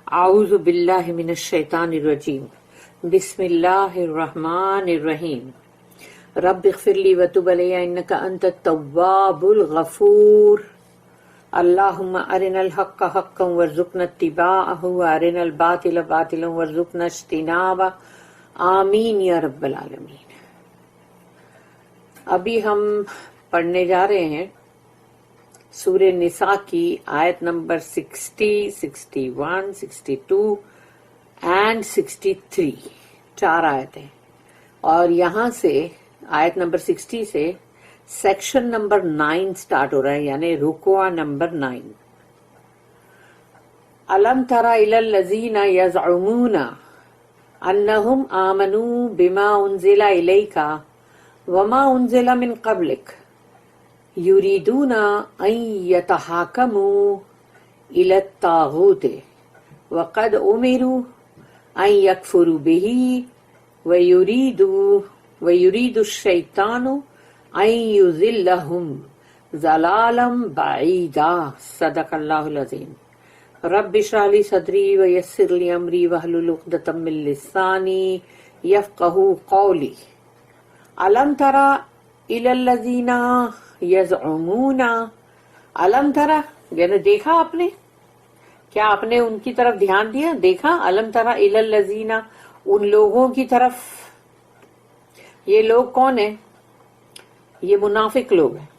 اعوذ باللہ من الشیطان الرجیم بسم اللہ الرحمن الرحیم رب اغفر لی وتب علی انک انت التواب الغفور اللہم ارنا الحق حقا وارزقنا اتباعہ وارنا الباطل باطلا وارزقنا اجتنابہ آمین یا رب العالمین۔ ابھی ہم پڑھنے جا رہے ہیں سورہ نساء کی آیت نمبر 60، 61، 62 اینڈ 63، 4 آیتیں، اور یہاں سے آیت نمبر 60 سے سیکشن نمبر 9 سٹارٹ ہو رہا ہے، یعنی رکوع نمبر 9۔ الم تر الی الذین یزعمون انہم آمنوا بما انزل الیک وما انزل من قبلک یریدون ان یتحاکموا الی الطاغوت وقد امروا ان یکفروا به ویرید الشیطان ان یضلهم ضلالا بعیدا۔ صدق اللہ العظیم۔ رب اشرح لی صدری ویسر لی امری واحلل عقدۃ من لسانی یفقہوا قولی۔ الم تر الی الذین یزعمون، الم تر یعنی دیکھا آپ نے، کیا آپ نے ان کی طرف دھیان دیا؟ دیکھا الم تر الی الذین، ان لوگوں کی طرف۔ یہ لوگ کون ہیں؟ یہ منافق لوگ ہیں۔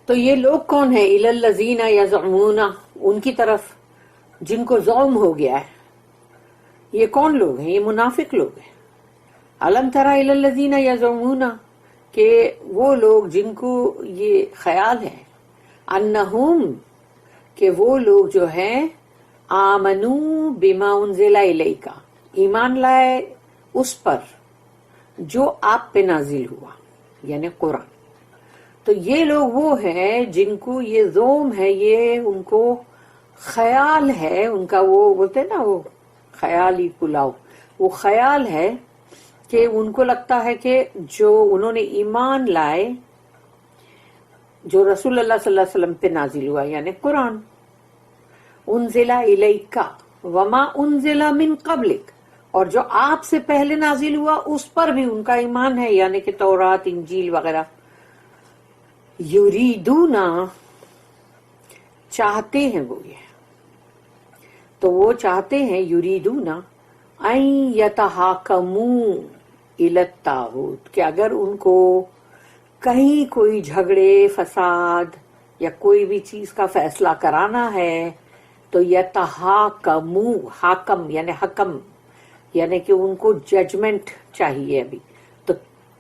تو یہ لوگ کون ہیں؟ الی الذین یزعمون، ان کی طرف جن کو زعم ہو گیا ہے۔ یہ کون لوگ ہیں؟ یہ منافق لوگ ہیں۔ الم تر الی الذین یزعمون، کہ وہ لوگ جن کو یہ خیال ہے، انہم، کہ وہ لوگ جو ہیں، آمنوا بما انزل الیک، ایمان لائے اس پر جو آپ پہ نازل ہوا، یعنی قرآن۔ تو یہ لوگ وہ ہیں جن کو یہ زوم ہے، یہ ان کو خیال ہے، ان کا وہ بولتے ہیں نا، وہ خیالی پلاؤ، وہ خیال ہے کہ ان کو لگتا ہے کہ جو انہوں نے ایمان لائے، جو رسول اللہ صلی اللہ علیہ وسلم پہ نازل ہوا، یعنی قرآن، انزل الیک وما انزل من قبلک، اور جو آپ سے پہلے نازل ہوا اس پر بھی ان کا ایمان ہے، یعنی کہ تورات، انجیل وغیرہ۔ یریدون، چاہتے ہیں وہ، یہ تو وہ چاہتے ہیں، یریدون ان یتحاکموا الی الطاغوت، کہ اگر ان کو کہیں کوئی جھگڑے، فساد یا کوئی بھی چیز کا فیصلہ کرانا ہے تو یتحاکموا، حاکم یعنی حکم، یعنی کہ ان کو ججمنٹ چاہیے ابھی،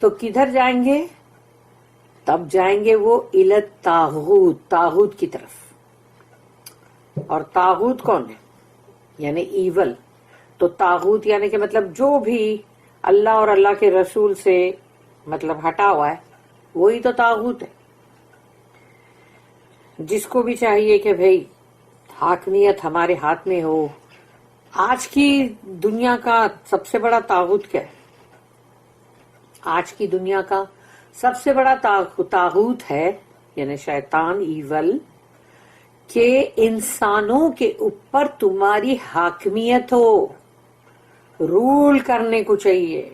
تو کدھر جائیں گے؟ تب جائیں گے وہ الی الطاغوت، طاغوت کی طرف۔ اور طاغوت کون ہے؟ یعنی ایول۔ تو طاغوت یعنی کہ مطلب جو بھی اللہ اور اللہ کے رسول سے مطلب ہٹا ہوا ہے، وہی تو طاغوت ہے۔ جس کو بھی چاہیے کہ بھئی حاکمیت ہمارے ہاتھ میں ہو۔ آج کی دنیا کا سب سے بڑا طاغوت کیا ہے؟ آج کی دنیا کا سب سے بڑا طاغوت ہے، یعنی شیطان، ایول، کہ انسانوں کے اوپر تمہاری حاکمیت ہو، رول کرنے کو چاہیے۔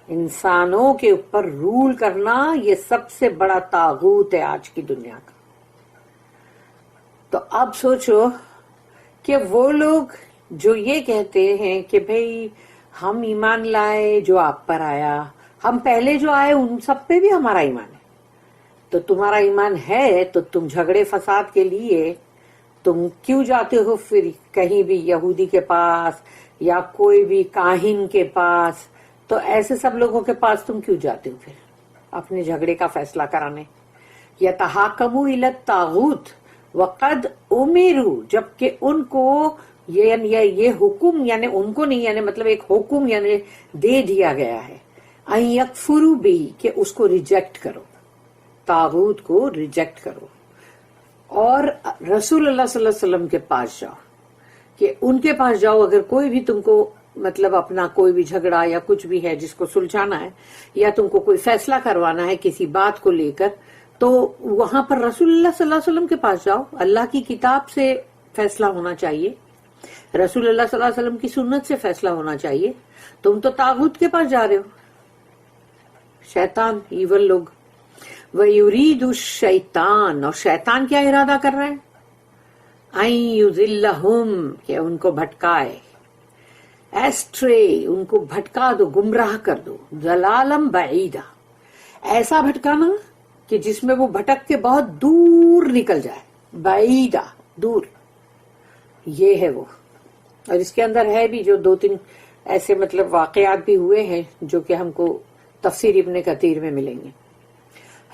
انسانوں کے اوپر رول کرنا یہ سب سے بڑا طاغوت ہے آج کی دنیا کا۔ تو اب سوچو کہ وہ لوگ جو یہ کہتے ہیں کہ بھئی ہم ایمان لائے جو آپ پر آیا، ہم پہلے جو آئے ان سب پہ بھی ہمارا ایمان ہے، تو تمہارا ایمان ہے تو تم جھگڑے فساد کے لیے تم کیوں جاتے ہو پھر کہیں بھی یہودی کے پاس یا کوئی بھی کاہن کے پاس؟ تو ایسے سب لوگوں کے پاس تم کیوں جاتے ہو پھر اپنے جھگڑے کا فیصلہ کرانے؟ یتحاکموا الی الطاغوت وقد امروا، جبکہ ان کو یہ حکم، یعنی ان کو نہیں، یعنی مطلب ایک حکم یعنی دے دیا گیا ہے، ان یکفروا بہ، کہ اس کو ریجیکٹ کرو، طاغوت کو ریجیکٹ کرو، اور رسول اللہ صلی اللہ علیہ وسلم کے پاس جاؤ، کہ ان کے پاس جاؤ اگر کوئی بھی تم کو مطلب اپنا کوئی بھی جھگڑا یا کچھ بھی ہے جس کو سلجھانا ہے، یا تم کو کوئی فیصلہ کروانا ہے کسی بات کو لے کر، تو وہاں پر رسول اللہ صلی اللہ علیہ وسلم کے پاس جاؤ, اللہ کی کتاب سے فیصلہ ہونا چاہیے, رسول اللہ صلی اللہ علیہ وسلم کی سنت سے فیصلہ ہونا چاہیے. تم تو طاغوت کے پاس جا رہے ہو, شیطان, ایول لوگ. وَيُرِيدُ الشَّيْطَانُ, اور شیطان کیا ارادہ کر رہا ہے؟ أَن يُضِلَّهُمْ, کہ ان کو بھٹکائے, ایسٹرے, ان کو بھٹکا دو, گمراہ کر دو, ضلالم بعیدا, ایسا بھٹکانا کہ جس میں وہ بھٹک کے بہت دور نکل جائے, بعیدا, دور. یہ ہے وہ. اور اس کے اندر ہے بھی جو 2-3 ایسے مطلب واقعات بھی ہوئے ہیں جو کہ ہم کو تفسیر ابن کثیر میں ملیں گے.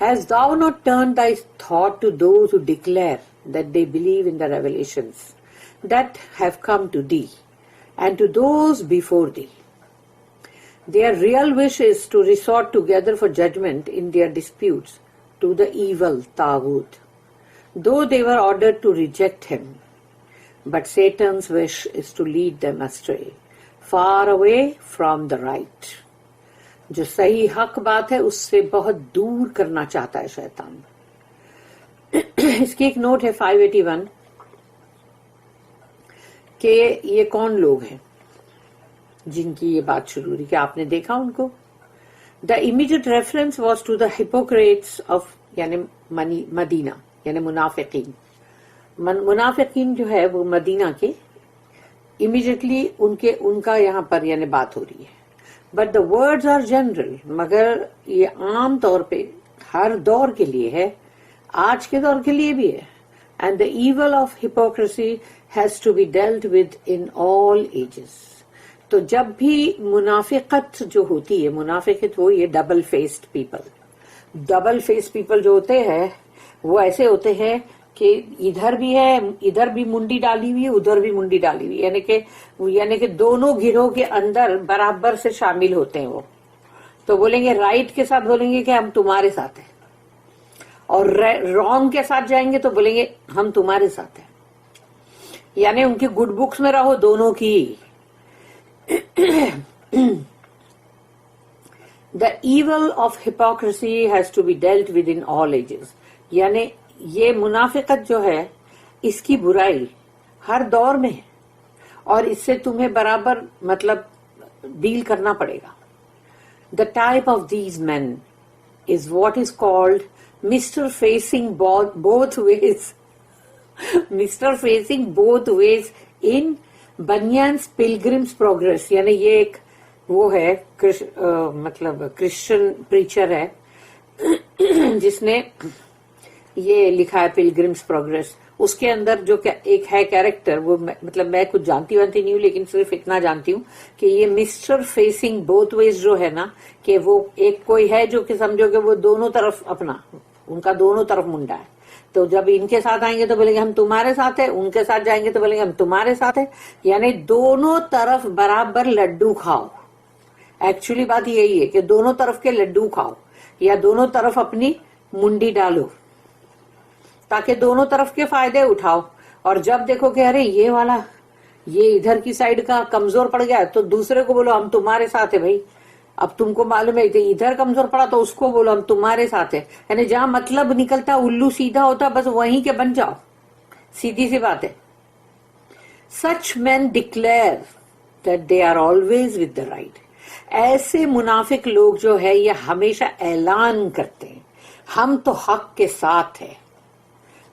Has thou not turned thy thought to those who declare that they believe in the revelations that have come to thee, and to those before thee? Their real wish is to resort together for judgment in their disputes to the evil Taghut, though they were ordered to reject him. But Satan's wish is to lead them astray, far away from the right. جو صحیح حق بات ہے اس سے بہت دور کرنا چاہتا ہے شیطان. اس کی ایک نوٹ ہے 581 کہ یہ کون لوگ ہیں جن کی یہ بات شروع ہوئی, کہ آپ نے دیکھا ان کو. The immediate reference was to the hypocrites of, یعنی مدینہ, یعنی منافقین. منافقین جو ہے وہ مدینہ کے, امیڈیٹلی ان کا یہاں پر یعنی بات ہو رہی ہے. But the words are general, مگر یہ عام طور پہ ہر دور کے لیے ہے, آج کے دور کے لیے بھی ہے. And the evil of hypocrisy has to be dealt with in all ages. تو جب بھی منافقت جو ہوتی ہے, منافقت وہ یہ double faced people. Double face people جو ہوتے ہیں وہ ایسے ہوتے ہیں کہ ادھر بھی ہے, ادھر بھی منڈی ڈالی ہوئی ہے, ادھر بھی منڈی ڈالی ہوئی, یعنی کہ دونوں گروہ کے اندر برابر سے شامل ہوتے ہیں وہ. تو بولیں گے رائٹ کے ساتھ بولیں گے کہ ہم تمہارے ساتھ ہیں, اور رانگ کے ساتھ جائیں گے تو بولیں گے ہم تمہارے ساتھ ہیں. یعنی ان کی گڈ بکس میں رہو دونوں کی. The evil of hypocrisy has to be dealt with in all ages. یعنی یہ منافقت جو ہے اس کی برائی ہر دور میں ہے, اور اس سے تمہیں برابر مطلب ڈیل کرنا پڑے گا. The type of these men is what is called Mr. Facing both ways. Mr. Facing both ways in Bunyan's Pilgrim's Progress. یعنی یہ ایک وہ ہے مطلب کرسچن پریچر ہے جس نے یہ لکھا ہے پلگرمز پروگریس. اس کے اندر جو ایک ہے کیریکٹر, وہ مطلب میں کچھ جانتی نہیں ہوں لیکن صرف اتنا جانتی ہوں کہ یہ مسٹر فیسنگ بوتھ ویز جو ہے نا, کہ وہ ایک کوئی ہے جو کہ سمجھو کہ وہ دونوں طرف اپنا, ان کا دونوں طرف منڈا ہے. تو جب ان کے ساتھ آئیں گے تو بولیں گے ہم تمہارے ساتھ ہیں, ان کے ساتھ جائیں گے تو بولیں گے ہم تمہارے ساتھ ہیں. یعنی دونوں طرف برابر لڈو کھاؤ. ایکچولی بات یہی ہے کہ دونوں طرف کے لڈو کھاؤ, یا دونوں طرف اپنی منڈی ڈالو تاکہ دونوں طرف کے فائدے اٹھاؤ. اور جب دیکھو کہ ارے یہ والا یہ ادھر کی سائڈ کا کمزور پڑ گیا تو دوسرے کو بولو ہم تمہارے ساتھ ہیں بھائی. اب تم کو معلوم ہے ادھر کمزور پڑا تو اس کو بولو ہم تمہارے ساتھ ہیں. یعنی جہاں مطلب نکلتا الو سیدھا ہوتا بس وہیں کے بن جاؤ, سیدھی سی بات ہے. Such men declare that they are always with the right. ایسے منافق لوگ جو ہے یہ ہمیشہ اعلان کرتے ہیں ہم تو حق کے ساتھ ہیں,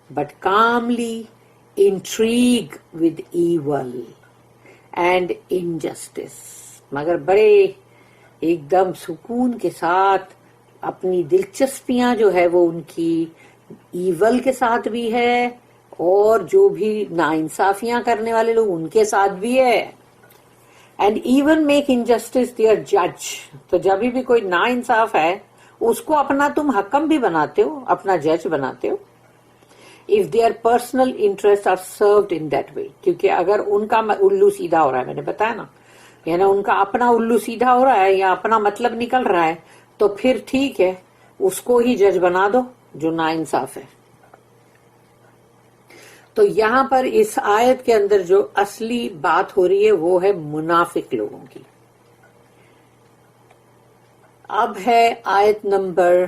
but calmly intrigue with evil and injustice. مگر بڑے ایک دم سکون کے ساتھ اپنی دلچسپیاں جو ہے وہ ان کی ایول کے ساتھ بھی ہے, اور جو بھی ناانصافیاں کرنے والے لوگ ان کے ساتھ بھی ہے. And even make injustice their جج. تو جب بھی کوئی نا انصاف ہے اس کو اپنا تم حکم بھی بناتے ہو, اپنا جج بناتے ہو. if their personal interests are served in that way. کیونکہ اگر ان کا الو سیدھا ہو رہا ہے, میں نے بتایا نا, یعنی ان کا اپنا الو سیدھا ہو رہا ہے یا اپنا مطلب نکل رہا ہے, تو پھر ٹھیک ہے اس کو ہی جج بنا دو جو نا انصاف ہے. تو یہاں پر اس آیت کے اندر جو اصلی بات ہو رہی ہے وہ ہے منافق لوگوں کی. اب ہے آیت نمبر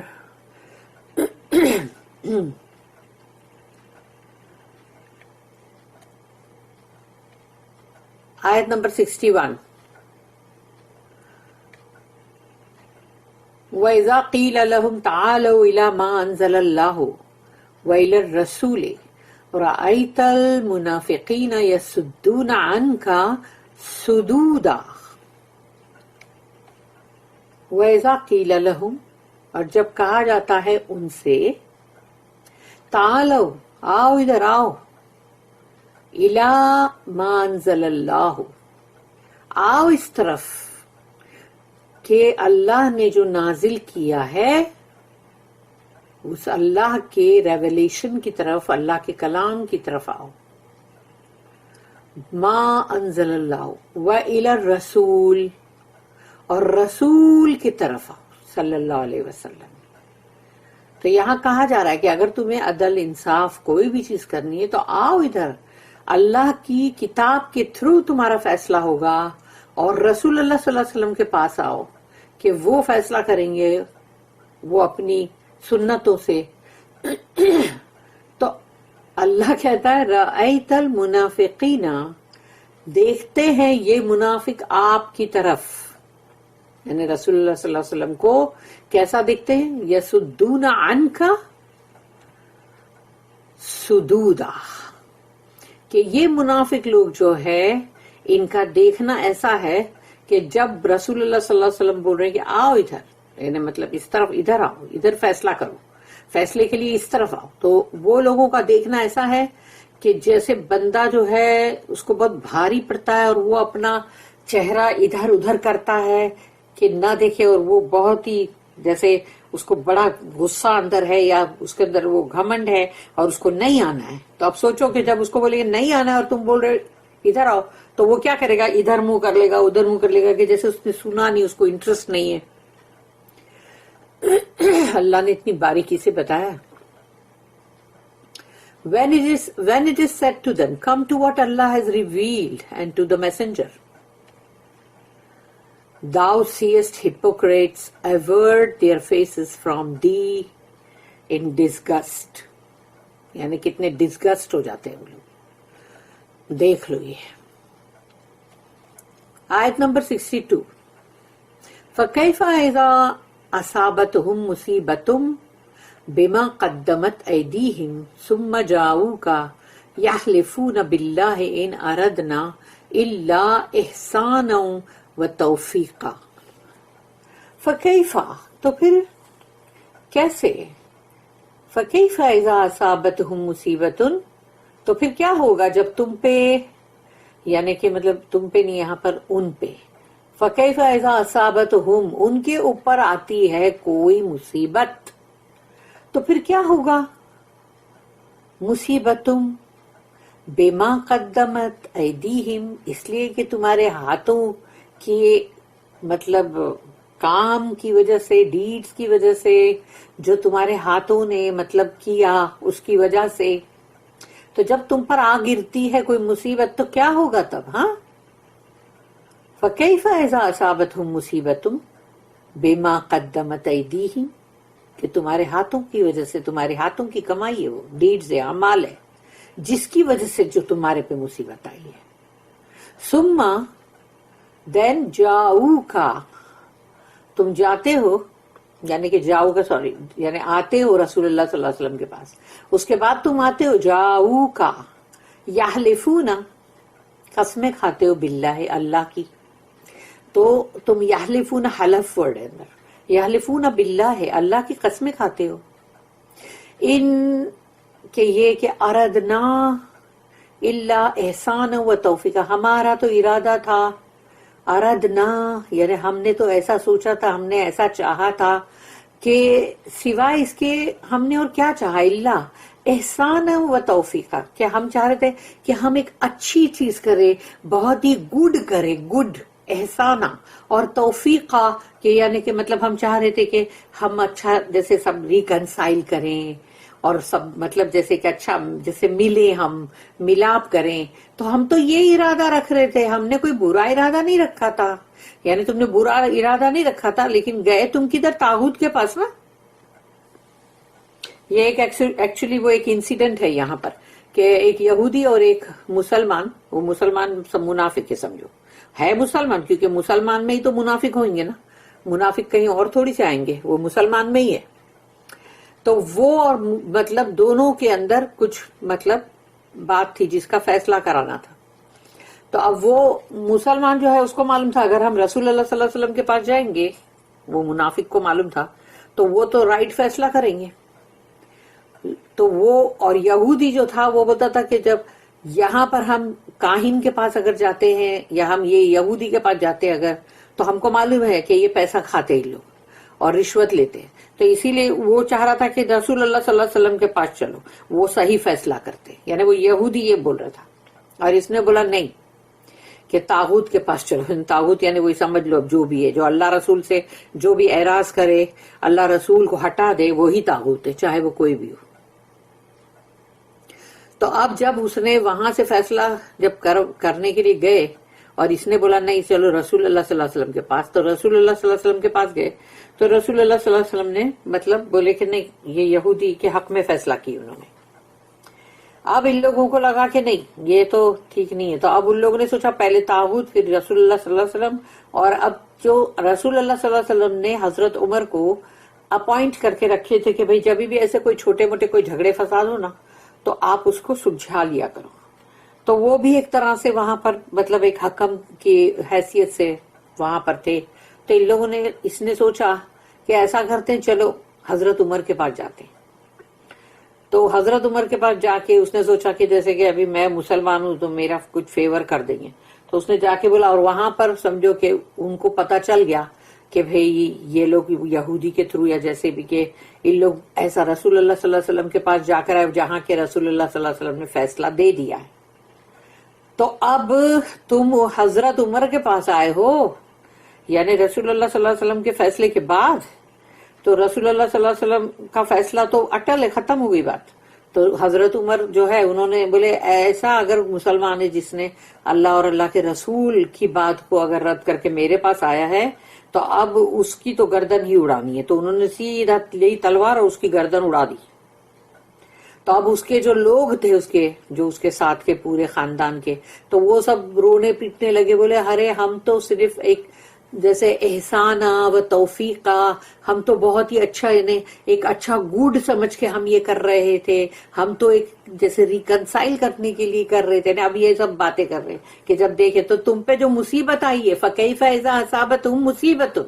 آیت نمبر 61. وَإِذَا قِيلَ لَهُمْ تَعَالَوْا إِلَى مَا أَنزَلَ اللَّهُ وَإِلَى الرَّسُولِ رَأَيْتَ الْمُنَافِقِينَ يَصُدُّونَ عَنْكَ صُدُودًا. وَإِذَا قِيلَ لَهُمْ، اور جب کہا جاتا ہے ان سے، تعالو، آؤ ادھر آؤ، اِلَى مَا أَنزَلَ اللَّهُ، آؤ اس طرف کہ اللہ نے جو نازل کیا ہے، اس اللہ کے ریویلیشن کی طرف، اللہ کے کلام کی طرف آؤ. ما انزل اللہ وإلی الرسول، اور رسول کی طرف آؤ صلی اللہ علیہ وسلم. تو یہاں کہا جا رہا ہے کہ اگر تمہیں عدل انصاف کوئی بھی چیز کرنی ہے تو آؤ ادھر، اللہ کی کتاب کے تھرو تمہارا فیصلہ ہوگا، اور رسول اللہ صلی اللہ علیہ وسلم کے پاس آؤ کہ وہ فیصلہ کریں گے وہ اپنی سنتوں سے. تو اللہ کہتا ہے رأیت المنافقین، دیکھتے ہیں یہ منافق آپ کی طرف، یعنی رسول اللہ صلی اللہ علیہ وسلم کو کیسا دیکھتے ہیں؟ یصدون عنک صدودا، کہ یہ منافق لوگ جو ہے ان کا دیکھنا ایسا ہے کہ جب رسول اللہ صلی اللہ علیہ وسلم بول رہے ہیں کہ آؤ ادھر، یعنی مطلب اس طرف ادھر آؤ، ادھر فیصلہ کرو، فیصلے کے لیے اس طرف آؤ، تو وہ لوگوں کا دیکھنا ایسا ہے کہ جیسے بندہ جو ہے اس کو بہت بھاری پڑتا ہے اور وہ اپنا چہرہ ادھر ادھر کرتا ہے کہ نہ دیکھے، اور وہ بہت ہی جیسے اس کو بڑا غصہ اندر ہے یا اس کے اندر وہ گھمنڈ ہے اور اس کو نہیں آنا ہے. تو اب سوچو کہ جب اس کو بولے نہیں آنا ہے اور تم بول رہے ادھر آؤ، تو وہ کیا کرے گا؟ ادھر منہ کر لے گا، ادھر منہ کر لے گا، کہ جیسے اس نے سنا نہیں، اس کو انٹرسٹ نہیں ہے. اللہ نے اتنی باریکی سے بتایا. When it is said to them, come to what Allah has revealed, and to the messenger, thou seest hypocrites avert their faces from thee in disgust. یعنی کتنے ڈسگسٹ ہو جاتے ہیں وہ لوگ. دیکھ لو یہ آیت نمبر 62. فَكَيْفَ إِذَا أَصَابَتْهُمْ مُصِيبَةٌ بِمَا قَدَّمَتْ أَيْدِيهِمْ ثُمَّ جَاءُوكَ يَحْلِفُونَ بِاللَّهِ إِنْ أَرَدْنَا إِلَّا إِحْسَانًا وَتَوْفِيقًا. فَكَيْفَ، تو پھر کیسے؟ فَكَيْفَ إِذَا أَصَابَتْهُمْ مُصِيبَةٌ، تو پھر کیا ہوگا جب تم پہ، یعنی کہ مطلب تم پہ نہیں، یہاں پر ان پہ. فَكَيْفَ إِذَا أَصَابَتْهُمْ، ان کے اوپر آتی ہے کوئی مصیبت، تو پھر کیا ہوگا؟ مصیبتم بما قدمت ایدیہم، اس لیے کہ تمہارے ہاتھوں کی مطلب کام کی وجہ سے، ڈیڈز کی وجہ سے، جو تمہارے ہاتھوں نے مطلب کیا اس کی وجہ سے. تو جب تم پر آ گرتی ہے کوئی مصیبت تو کیا ہوگا تب؟ ہاں، فَكَيْفَ إِذَا أَصَابَتْهُمْ مُصِيبَةٌ بِمَا قَدَّمَتْ أَيْدِيهِمْ، کہ تمہارے ہاتھوں کی وجہ سے، تمہارے ہاتھوں کی کمائی ہے، وہ ڈیڈز ہے، اعمال ہے، جس کی وجہ سے جو تمہارے پہ مصیبت آئی ہے. ثُمَّ دین جاؤکا، تم جاتے ہو، یعنی کہ جاؤ کا سوری یعنی آتے ہو رسول اللہ صلی اللہ علیہ وسلم کے پاس، اس کے بعد تم آتے ہو جاؤکا یحلفون، قسمیں کھاتے ہو باللہ، اللہ کی. تو تم یحلفون حلف ورڈ ہے اندر، یحلفون باللہ، اللہ کی قسمیں کھاتے ہو. ان کہ یہ کہ اردنا الا احسان و توفیق، ہمارا تو ارادہ تھا، اردنا یعنی ہم نے تو ایسا سوچا تھا، ہم نے ایسا چاہا تھا کہ سوائے اس کے ہم نے اور کیا چاہا، اللہ احسان و توفیق، کہ ہم چاہ رہے تھے کہ ہم ایک اچھی چیز کرے، بہت ہی گڈ کرے، گڈ احسانہ، اور توفیقہ کہ یعنی کہ مطلب ہم چاہ رہے تھے کہ ہم اچھا جیسے سب ریکنسائل کریں، اور سب مطلب جیسے کہ اچھا جیسے ملے، ہم ملاپ کریں. تو ہم تو یہ ارادہ رکھ رہے تھے، ہم نے کوئی برا ارادہ نہیں رکھا تھا. یعنی تم نے برا ارادہ نہیں رکھا تھا، لیکن گئے تم کدھر؟ طاغوت کے پاس نا. یہ ایک ایکچولی وہ ایک انسیڈنٹ ہے یہاں پر کہ ایک یہودی اور ایک مسلمان، وہ مسلمان سب منافق ہے سمجھو، ہے مسلمان کیونکہ مسلمان میں ہی تو منافق ہوئیں گے نا، منافق کہیں اور تھوڑی سے آئیں گے، وہ مسلمان میں ہی ہے. تو وہ اور مطلب دونوں کے اندر کچھ مطلب بات تھی جس کا فیصلہ کرانا تھا. تو اب وہ مسلمان جو ہے اس کو معلوم تھا اگر ہم رسول اللہ صلی اللہ علیہ وسلم کے پاس جائیں گے، وہ منافق کو معلوم تھا تو وہ تو رائٹ فیصلہ کریں گے. تو وہ اور یہودی جو تھا وہ بولتا تھا کہ جب یہاں پر ہم کاہن کے پاس اگر جاتے ہیں یا ہم یہ یہودی کے پاس جاتے اگر، تو ہم کو معلوم ہے کہ یہ پیسہ کھاتے ہی لوگ اور رشوت لیتے ہیں، تو اسی لیے وہ چاہ رہا تھا کہ رسول اللہ صلی اللہ علیہ وسلم کے پاس چلو، وہ صحیح فیصلہ کرتے. یعنی وہ یہودی یہ بول رہا تھا اور اس نے بولا نہیں کہ طاغوت کے پاس چلو. طاغوت یعنی وہی سمجھ لو جو بھی ہے، جو اللہ رسول سے جو بھی اعراض کرے، اللہ رسول کو ہٹا دے، وہی طاغوت ہے، چاہے وہ کوئی بھی ہو. تو اب جب اس نے وہاں سے فیصلہ جب کرنے کے لیے گئے اور اس نے بولا نہیں چلو رسول اللہ صلی اللہ علیہ وسلم کے پاس، تو رسول اللہ صلی اللہ علیہ وسلم کے پاس گئے تو رسول اللہ صلی اللہ علیہ وسلم نے مطلب بولے کہ نہیں، یہ یہودی کے حق میں فیصلہ کی انہوں نے. اب ان لوگوں کو لگا کہ نہیں یہ تو ٹھیک نہیں ہے، تو اب ان لوگوں نے سوچا پہلے طاغوت پھر رسول اللہ صلی اللہ علیہ وسلم. اور اب جو رسول اللہ صلی اللہ علیہ وسلم نے حضرت عمر کو اپوائنٹ کر کے رکھے تھے کہ بھئی جب بھی ایسے کوئی چھوٹے موٹے کوئی جھگڑے فساد ہو نا تو آپ اس کو سلجھا لیا کرو. تو وہ بھی ایک طرح سے وہاں پر مطلب ایک حکم کی حیثیت سے وہاں پر تھے. تو ان لوگوں نے اس نے سوچا کہ ایسا کرتے ہیں چلو حضرت عمر کے پاس جاتے ہیں. تو حضرت عمر کے پاس جا کے اس نے سوچا کہ جیسے کہ ابھی میں مسلمان ہوں تو میرا کچھ فیور کر دیں گے. تو اس نے جا کے بولا اور وہاں پر سمجھو کہ ان کو پتا چل گیا کہ بھئی یہ لوگ یہودی کے تھرو یا جیسے بھی کہ ان لوگ ایسا رسول اللہ صلی اللہ علیہ وسلم کے پاس جا کر آئے جہاں کے رسول اللہ صلی اللہ علیہ وسلم نے فیصلہ دے دیا ہے. تو اب تم حضرت عمر کے پاس آئے ہو یعنی رسول اللہ صلی اللہ علیہ وسلم کے فیصلے کے بعد، تو رسول اللہ صلی اللہ علیہ وسلم کا فیصلہ تو اٹل ہے، ختم ہو گئی بات. تو حضرت عمر جو ہے انہوں نے بولے ایسا اگر مسلمان ہے جس نے اللہ اور اللہ کے رسول کی بات کو اگر رد کر کے میرے پاس آیا ہے تو اب اس کی تو گردن ہی اڑانی ہے. تو انہوں نے سیدھا لی تلوار اور اس کی گردن اڑا دی. تو اب اس کے جو لوگ تھے اس کے جو اس کے ساتھ کے پورے خاندان کے، تو وہ سب رونے پیٹنے لگے، بولے ارے ہم تو صرف ایک جیسے احسان و توفیق، ہم تو بہت ہی اچھا یعنی ایک اچھا گڈ سمجھ کے ہم یہ کر رہے تھے، ہم تو ایک جیسے ریکنسائل کرنے کے لیے کر رہے تھے. اب یہ سب باتیں کر رہے کہ جب دیکھے تو تم پہ جو مصیبت آئی ہے فکیف اذا اصابتہم مصیبت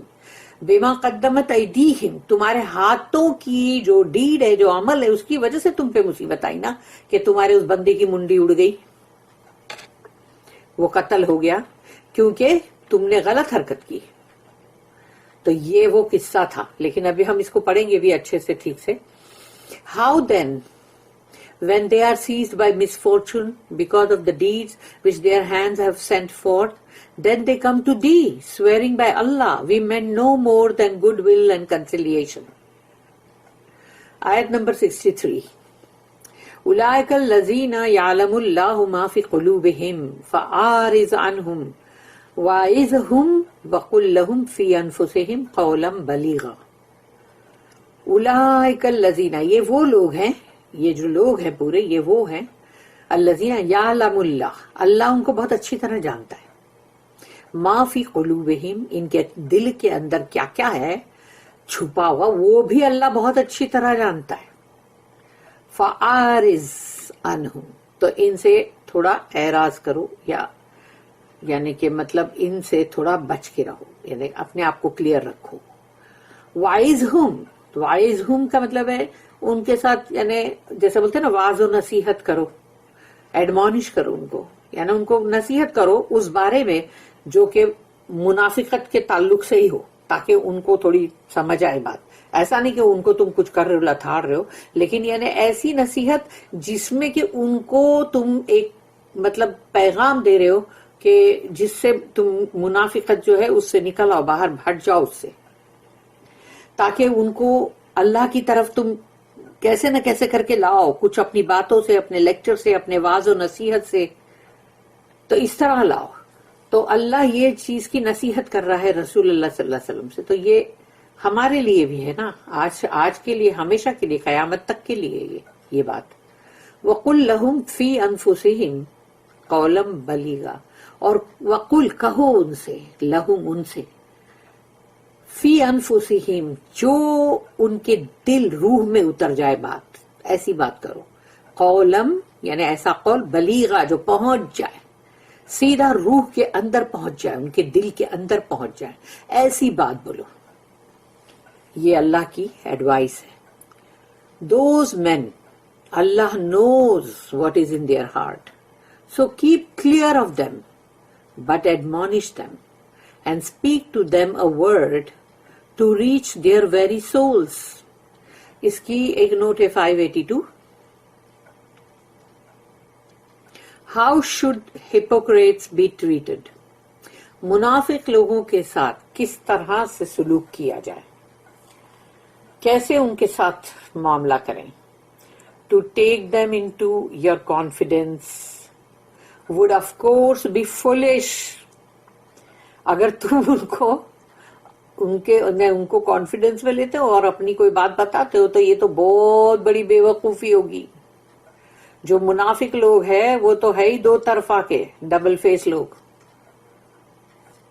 بما قدمت ایدیہم، تمہارے ہاتھوں کی جو ڈیڈ ہے جو عمل ہے اس کی وجہ سے تم پہ مصیبت آئی نا، کہ تمہارے اس بندے کی منڈی اڑ گئی، وہ قتل ہو گیا کیونکہ تم نے غلط حرکت کی. تو یہ وہ قصہ تھا، لیکن ابھی ہم اس کو پڑھیں گے بھی اچھے سے ٹھیک سے. How then when they are seized by misfortune because of the deeds which their hands have sent forth, then they come to thee, swearing by Allah, we meant no more than goodwill and conciliation. Ayat number 63. أولئك الذين يعلم الله ما في قلوبهم فأعرض عنهم وَإِذْهُمْ وَقُلْ لَهُمْ فِي أَنفُسِهِمْ قَوْلًا بَلِيغًا. أُولَئِكَ الَّذِينَ، یہ وہ لوگ ہیں، یہ جو لوگ ہیں پورے یہ وہ ہیں، الَّذِينَ يَعْلَمُ اللَّهُ، اللہ ان کو بہت اچھی طرح جانتا ہے، مَا فِي قُلُوبِهِمْ، ان کے دل کے اندر کیا کیا ہے چھپا ہوا وہ بھی اللہ بہت اچھی طرح جانتا ہے. فَأَعْرِضْ عَنْهُمْ، تو ان سے تھوڑا اعراض کرو، یا یعنی کہ مطلب ان سے تھوڑا بچ کے رہو، یعنی اپنے آپ کو کلیئر رکھو. وَعِظْهُمْ، تو وَعِظْهُمْ کا مطلب ہے ان کے ساتھ یعنی جیسے بولتے ہیں نا واعظ و نصیحت کرو، ایڈمونش کرو ان کو، یعنی ان کو نصیحت کرو اس بارے میں جو کہ منافقت کے تعلق سے ہی ہو، تاکہ ان کو تھوڑی سمجھ آئے بات. ایسا نہیں کہ ان کو تم کچھ کر رہے ہو لتھاڑ رہے ہو، لیکن یعنی ایسی نصیحت جس میں کہ ان کو تم ایک مطلب پیغام دے رہے ہو کہ جس سے تم منافقت جو ہے اس سے نکل آؤ، باہر ہٹ جاؤ اس سے، تاکہ ان کو اللہ کی طرف تم کیسے نہ کیسے کر کے لاؤ، کچھ اپنی باتوں سے، اپنے لیکچر سے، اپنے واعظ و نصیحت سے، تو اس طرح لاؤ. تو اللہ یہ چیز کی نصیحت کر رہا ہے رسول اللہ صلی اللہ علیہ وسلم سے. تو یہ ہمارے لیے بھی ہے نا، آج کے لیے، ہمیشہ کے لیے، قیامت تک کے لیے یہ بات. وَقُلْ لَهُمْ فِي أَنفُسِهِمْ قَوْلًا بَلِيغًا، اور وَقُلْ کہو ان سے، لَهُمْ ان سے، فی انفسہم جو ان کے دل روح میں اتر جائے بات، ایسی بات کرو. قولم یعنی ایسا قول، بلیغا جو پہنچ جائے، سیدھا روح کے اندر پہنچ جائے، ان کے دل کے اندر پہنچ جائے، ایسی بات بولو. یہ اللہ کی ایڈوائس ہے. Those men, Allah knows what is in their heart, so keep clear of them but admonish them and speak to them a word to reach their very souls. اس کی ایک نوٹ ہے 582. How should hypocrites be treated? منافق لوگوں کے ساتھ کس طرح سے سلوک کیا جائے، کیسے ان کے ساتھ معاملہ کریں. To take them into your confidence would of course be foolish. اگر تم ان کو کانفیڈنس میں لیتے ہو اور اپنی کوئی بات بتاتے ہو تو یہ تو بہت بڑی بے وقوفی ہوگی. جو منافق لوگ ہیں وہ تو ہے ہی دو طرفہ کے، ڈبل فیس لوگ،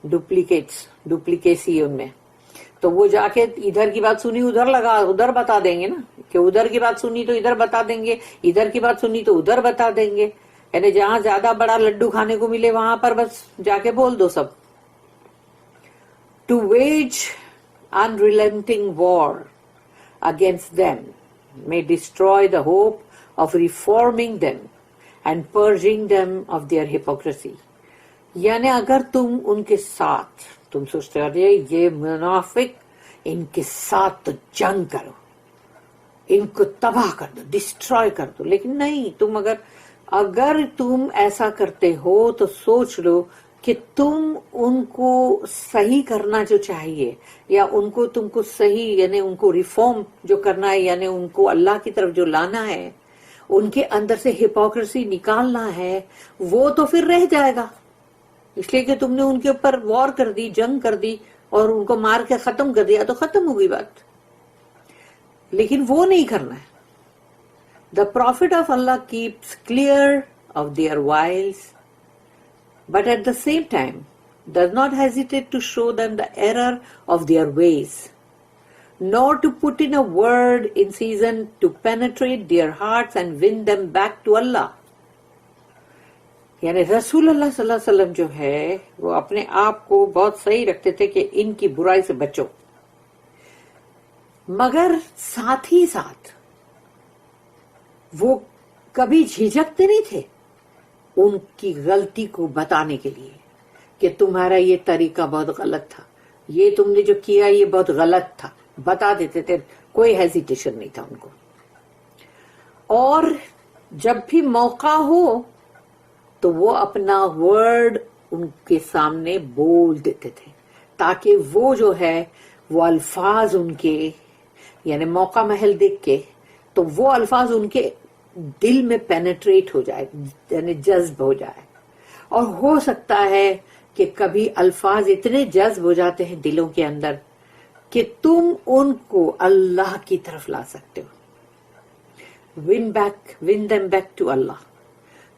ڈپلیکیسی ان میں. تو وہ جا کے ادھر کی بات سنی ادھر بتا دیں گے نا، کہ ادھر کی بات سنی تو ادھر بتا دیں گے، ادھر کی بات سنی تو ادھر بتا دیں گے. یعنی جہاں زیادہ بڑا لڈو کھانے کو ملے وہاں پر بس جا کے بول دو سب. To wage unrelenting war against them may destroy the hope of reforming them and purging them of their hypocrisy. یعنی اگر تم ان کے ساتھ، تم سوچتے ہو یہ منافق، ان کے ساتھ تو جنگ کرو، ان کو تباہ کر دو، ڈسٹروائے کر دو، لیکن نہیں، تم اگر تم ایسا کرتے ہو تو سوچ لو کہ تم ان کو صحیح کرنا جو چاہیے، یا ان کو تم کو صحیح یعنی ان کو ریفارم جو کرنا ہے، یعنی ان کو اللہ کی طرف جو لانا ہے، ان کے اندر سے ہپوکریسی نکالنا ہے، وہ تو پھر رہ جائے گا. اس لیے کہ تم نے ان کے اوپر وار کر دی، جنگ کر دی اور ان کو مار کے ختم کر دیا تو ختم ہو گئی بات. لیکن وہ نہیں کرنا ہے. The Prophet of Allah keeps clear of their wiles, but at the same time does not hesitate to show them the error of their ways, nor to put in a word in season to penetrate their hearts and win them back to Allah. یعنی رسول اللہ صلی اللہ علیہ وسلم جو ہے وہ اپنے آپ کو بہت صحیح رکھتے تھے کہ ان کی برائی سے بچو، مگر ساتھ ہی ساتھ وہ کبھی جھجکتے نہیں تھے ان کی غلطی کو بتانے کے لیے کہ تمہارا یہ طریقہ بہت غلط تھا، یہ تم نے جو کیا یہ بہت غلط تھا، بتا دیتے تھے. کوئی ہیزیٹیشن نہیں تھا ان کو. اور جب بھی موقع ہو تو وہ اپنا ورڈ ان کے سامنے بول دیتے تھے تاکہ وہ جو ہے وہ الفاظ ان کے یعنی موقع محل دیکھ کے تو وہ الفاظ ان کے دل میں پینیٹریٹ ہو جائے، یعنی جذب ہو جائے. اور ہو سکتا ہے کہ کبھی الفاظ اتنے جذب ہو جاتے ہیں دلوں کے اندر کہ تم ان کو اللہ کی طرف لا سکتے ہو. win them back to اللہ.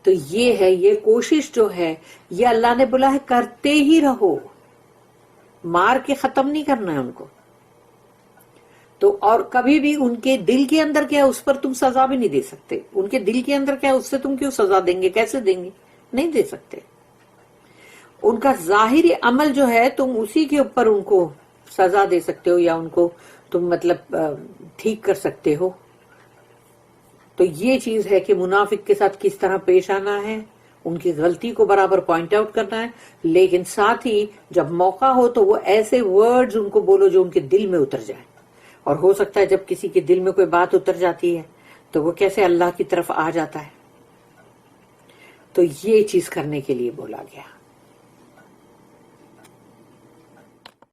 تو یہ ہے، یہ کوشش جو ہے یہ اللہ نے بولا ہے کرتے ہی رہو، مار کے ختم نہیں کرنا ہے ان کو. تو اور کبھی بھی ان کے دل کے اندر کیا اس پر تم سزا بھی نہیں دے سکتے. ان کے دل کے اندر کیا اس سے تم کیوں سزا دیں گے، کیسے دیں گے، نہیں دے سکتے. ان کا ظاہری عمل جو ہے تم اسی کے اوپر ان کو سزا دے سکتے ہو یا ان کو تم مطلب ٹھیک کر سکتے ہو. تو یہ چیز ہے کہ منافق کے ساتھ کس طرح پیش آنا ہے، ان کی غلطی کو برابر پوائنٹ آؤٹ کرنا ہے، لیکن ساتھ ہی جب موقع ہو تو وہ ایسے ورڈز ان کو بولو جو ان کے دل میں اتر جائے. اور ہو سکتا ہے جب کسی کے دل میں کوئی بات اتر جاتی ہے تو وہ کیسے اللہ کی طرف آ جاتا ہے. تو یہ چیز کرنے کے لیے بولا گیا.